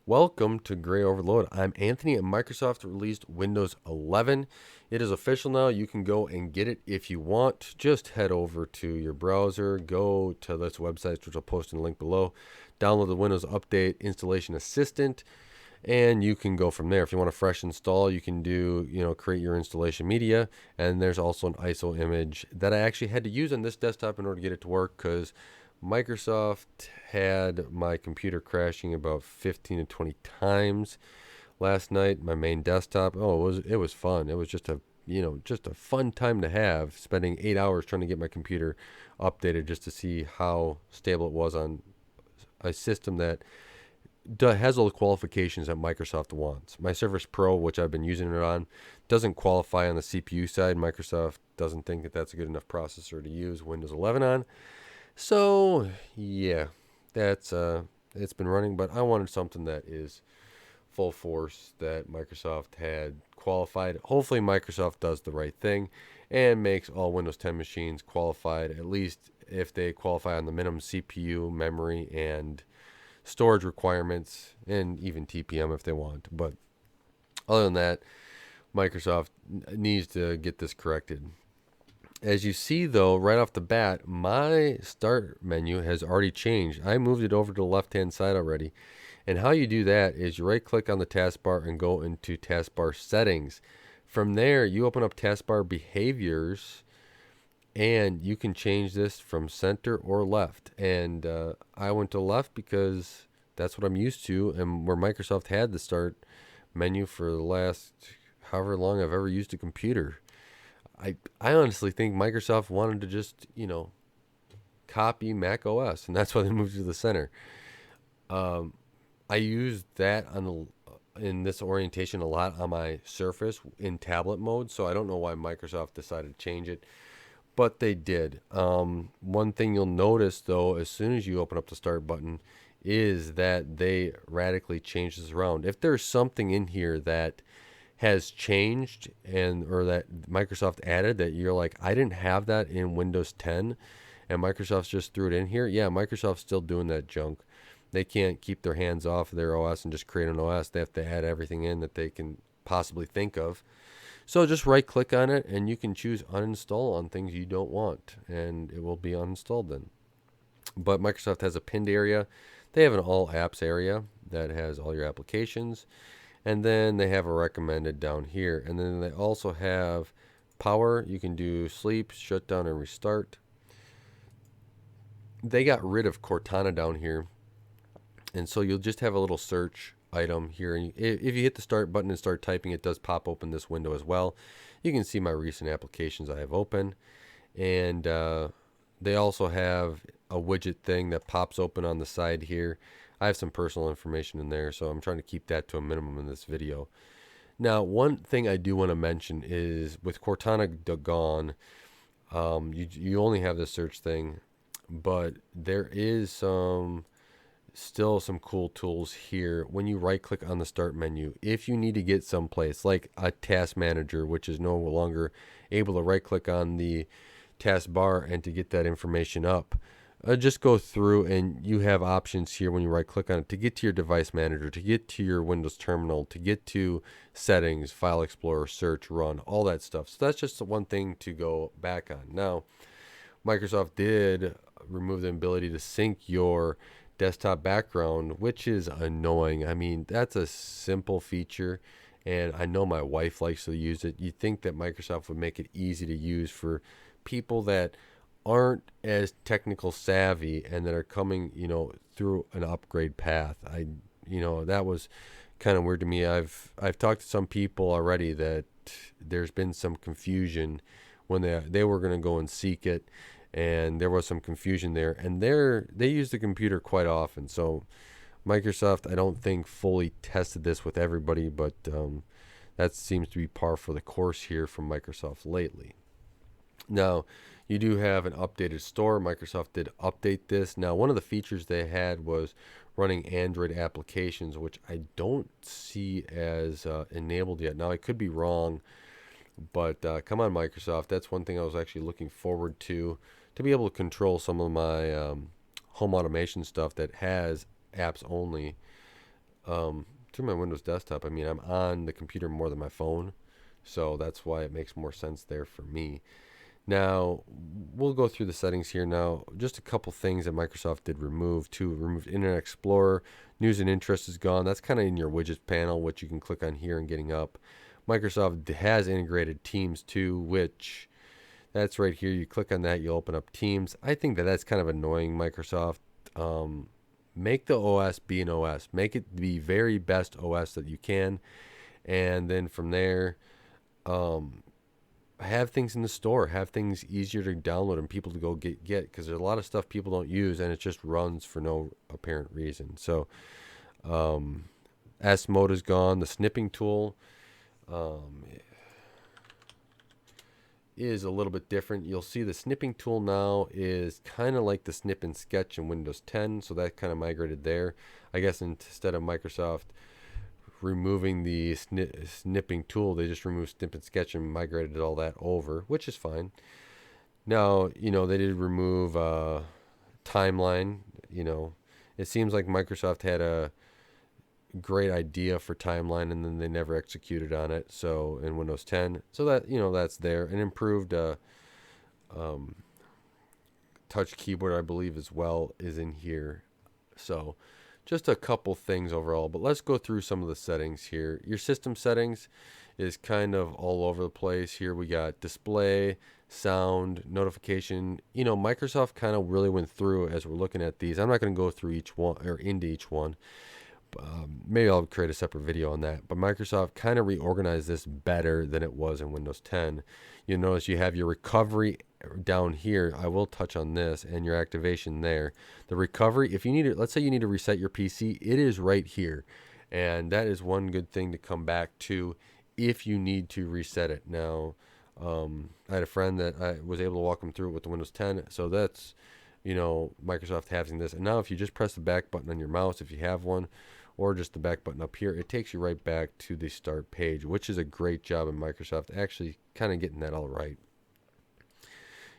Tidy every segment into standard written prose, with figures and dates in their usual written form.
Welcome to Gray Overload. I'm Anthony, and Microsoft released Windows 11. It is official now. You can go and get it if you want. Just head over to your browser, go to this website, which I'll post in the link below, download the Windows Update Installation Assistant, and you can go from there. If you want a fresh install, you can create your installation media. And there's also an ISO image that I actually had to use on this desktop in order to get it to work because Microsoft had my computer crashing about 15 to 20 times last night. My main desktop. It was fun. It was just a fun time to have, spending 8 hours trying to get my computer updated just to see how stable it was on a system that has all the qualifications that Microsoft wants. My Surface Pro, which I've been using it on, doesn't qualify on the CPU side. Microsoft doesn't think that that's a good enough processor to use Windows 11 on. So yeah, that's it's been running, but I wanted something that is full force that Microsoft had qualified. Hopefully Microsoft does the right thing and makes all Windows 10 machines qualified, at least if they qualify on the minimum CPU, memory, and storage requirements, and even TPM if they want. But other than that, Microsoft needs to get this corrected. As you see, though, right off the bat, my start menu has already changed. I moved it over to the left-hand side already. And how you do that is you right-click on the taskbar and go into taskbar settings. From there, you open up taskbar behaviors, and you can change this from center or left. And I went to left because that's what I'm used to, and where Microsoft had the start menu for the last however long I've ever used a computer. I honestly think Microsoft wanted to just, copy Mac OS, and that's why they moved it to the center. I used that in this orientation a lot on my Surface in tablet mode, so I don't know why Microsoft decided to change it, but they did. One thing you'll notice, though, as soon as you open up the Start button, is that they radically change this around. If there's something in here that has changed or that Microsoft added that you're like, I didn't have that in Windows 10 and Microsoft just threw it in here. Yeah, Microsoft's still doing that junk. They can't keep their hands off their OS and just create an OS. They have to add everything in that they can possibly think of. So just right click on it and you can choose uninstall on things you don't want and it will be uninstalled then. But Microsoft has a pinned area. They have an all apps area that has all your applications. And then they have a recommended down here. And then they also have power. You can do sleep, shutdown, and restart. They got rid of Cortana down here. And so you'll just have a little search item here. And if you hit the start button and start typing, it does pop open this window as well. You can see my recent applications I have open. And they also have a widget thing that pops open on the side here. I have some personal information in there, so I'm trying to keep that to a minimum in this video. Now, one thing I do want to mention is with Cortana gone, you only have the search thing, but there is still some cool tools here. When you right click on the start menu, if you need to get someplace like a task manager, which is no longer able to right click on the taskbar and to get that information up, just go through and you have options here when you right click on it to get to your device manager, to get to your Windows terminal, to get to settings, file explorer, search, run, all that stuff. So that's just the one thing to go back on. Now, Microsoft did remove the ability to sync your desktop background, which is annoying. I mean, that's a simple feature and I know my wife likes to use it. You'd think that Microsoft would make it easy to use for people that aren't as technical savvy and that are coming, through an upgrade path. That was kind of weird to me. I've talked to some people already that there's been some confusion when they were going to go and seek it, and there was some confusion there. And they use the computer quite often, so Microsoft, I don't think fully tested this with everybody, but that seems to be par for the course here from Microsoft lately. Now, you do have an updated store. Microsoft did update this. Now, one of the features they had was running Android applications, which I don't see as enabled yet. Now, I could be wrong, but come on, Microsoft. That's one thing I was actually looking forward to be able to control some of my home automation stuff that has apps only through my Windows desktop. I mean, I'm on the computer more than my phone, so that's why it makes more sense there for me. Now, we'll go through the settings here now. Just a couple things that Microsoft did remove too. Removed Internet Explorer. News and interest is gone. That's kind of in your widgets panel, which you can click on here and getting up. Microsoft has integrated Teams too, which that's right here. You click on that, you'll open up Teams. I think that that's kind of annoying, Microsoft. Make the OS be an OS. Make it the very best OS that you can. And then from there, have things in the store. Have things easier to download and people to go get. Because there's a lot of stuff people don't use and it just runs for no apparent reason. So S mode is gone. The snipping tool is a little bit different. You'll see the snipping tool now is kind of like the snip and sketch in Windows 10, so that kind of migrated there. I guess instead of Microsoft removing the snipping tool, they just removed snip and sketch and migrated all that over, which is fine. Now, they did remove timeline. It seems like Microsoft had a great idea for timeline and then they never executed on it, so in Windows 10, so that that's there. An improved touch keyboard, I believe, as well is in here. So just a couple things overall, but let's go through some of the settings here. Your system settings is kind of all over the place. Here we got display, sound, notification. Microsoft kind of really went through as we're looking at these. I'm not going to go through each one or into each one. Maybe I'll create a separate video on that. But Microsoft kind of reorganized this better than it was in Windows 10. You notice you have your recovery down here. I will touch on this, and your activation there. The recovery, if you need it, let's say you need to reset your PC, it is right here. And that is one good thing to come back to if you need to reset it. Now, I had a friend that I was able to walk him through it with the Windows 10. So that's, Microsoft having this. And now if you just press the back button on your mouse, if you have one, or just the back button up here, it takes you right back to the start page, which is a great job in Microsoft actually kind of getting that all right.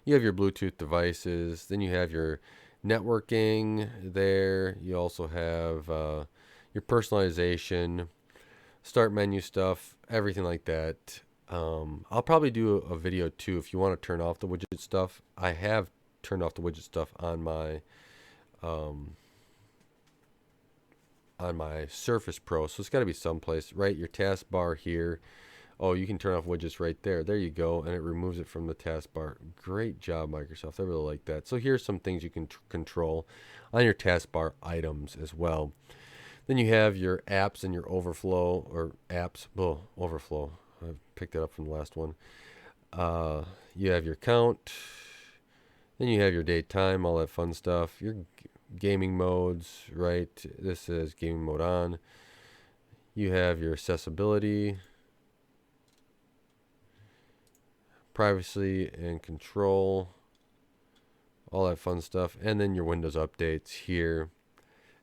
You have your Bluetooth devices, then you have your networking there. You also have your personalization, start menu stuff, everything like that. I'll probably do a video too if you want to turn off the widget stuff. I have turned off the widget stuff on my Surface Pro, so it's got to be someplace, right? Your taskbar here. Oh, you can turn off widgets right there. There you go, and it removes it from the taskbar. Great job, Microsoft. I really like that. So here's some things you can control on your taskbar items as well. Then you have your apps and your overflow, or apps, overflow. I picked it up from the last one. You have your count. Then you have your date, time, all that fun stuff. Your gaming modes, right? This is gaming mode on. You have your accessibility, privacy and control, all that fun stuff. And then your Windows updates here.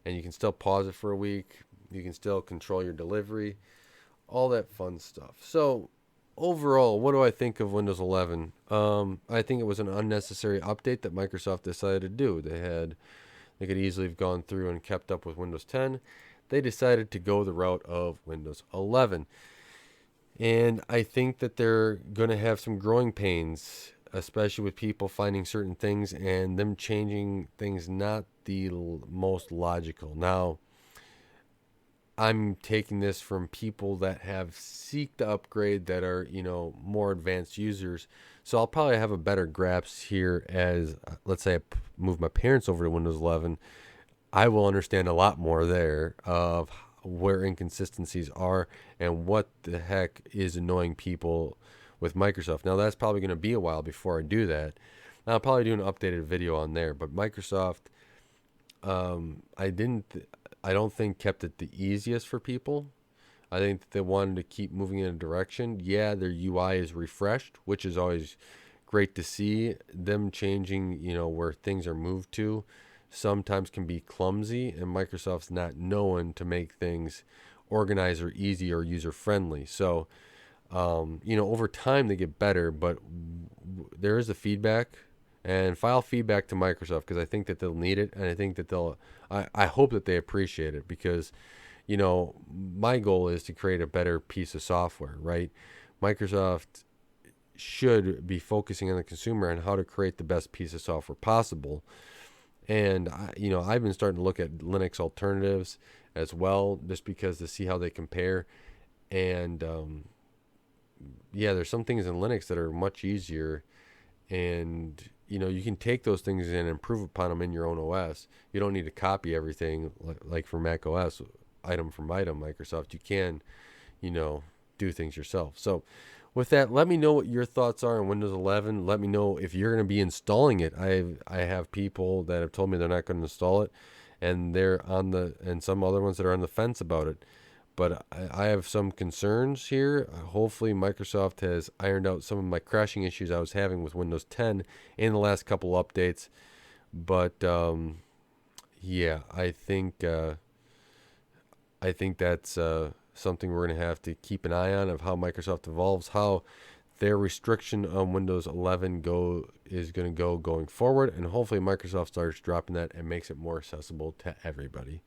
And you can still pause it for a week. You can still control your delivery, all that fun stuff. So overall, what do I think of Windows 11? I think it was an unnecessary update that Microsoft decided to do. They could easily have gone through and kept up with Windows 10. They decided to go the route of Windows 11. And I think that they're going to have some growing pains, especially with people finding certain things and them changing things not the most logical. Now, I'm taking this from people that have seeked the upgrade that are, more advanced users. So I'll probably have a better grasp here as, let's say I move my parents over to Windows 11. I will understand a lot more there of where inconsistencies are and what the heck is annoying people with Microsoft. Now, that's probably going to be a while before I do that. I'll probably do an updated video on there. But Microsoft, I don't think kept it the easiest for people. I think that they wanted to keep moving in a direction. Yeah, their UI is refreshed, which is always great to see. Them changing, where things are moved to sometimes can be clumsy, and Microsoft's not known to make things organized or easy or user-friendly. So, over time they get better, but there is a feedback. And file feedback to Microsoft because I think that they'll need it, and I think that I hope that they appreciate it because, my goal is to create a better piece of software, right? Microsoft should be focusing on the consumer and how to create the best piece of software possible. And I've been starting to look at Linux alternatives as well, just because to see how they compare. And yeah, there's some things in Linux that are much easier, and you can take those things and improve upon them in your own OS. You don't need to copy everything like for Mac OS, item from item. Microsoft, you can, do things yourself. So with that, let me know what your thoughts are on Windows 11. Let me know if you're going to be installing it. I have people that have told me they're not going to install it, and and some other ones that are on the fence about it. But I have some concerns here. Hopefully, Microsoft has ironed out some of my crashing issues I was having with Windows 10 in the last couple updates. But yeah, I think that's something we're going to have to keep an eye on, of how Microsoft evolves, how their restriction on Windows 11 is going to go going forward, and hopefully Microsoft starts dropping that and makes it more accessible to everybody.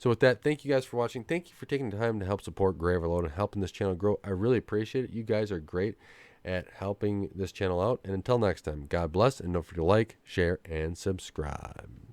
So with that, thank you guys for watching. Thank you for taking the time to help support Gray Overload and helping this channel grow. I really appreciate it. You guys are great at helping this channel out. And until next time, God bless, and don't forget to like, share, and subscribe.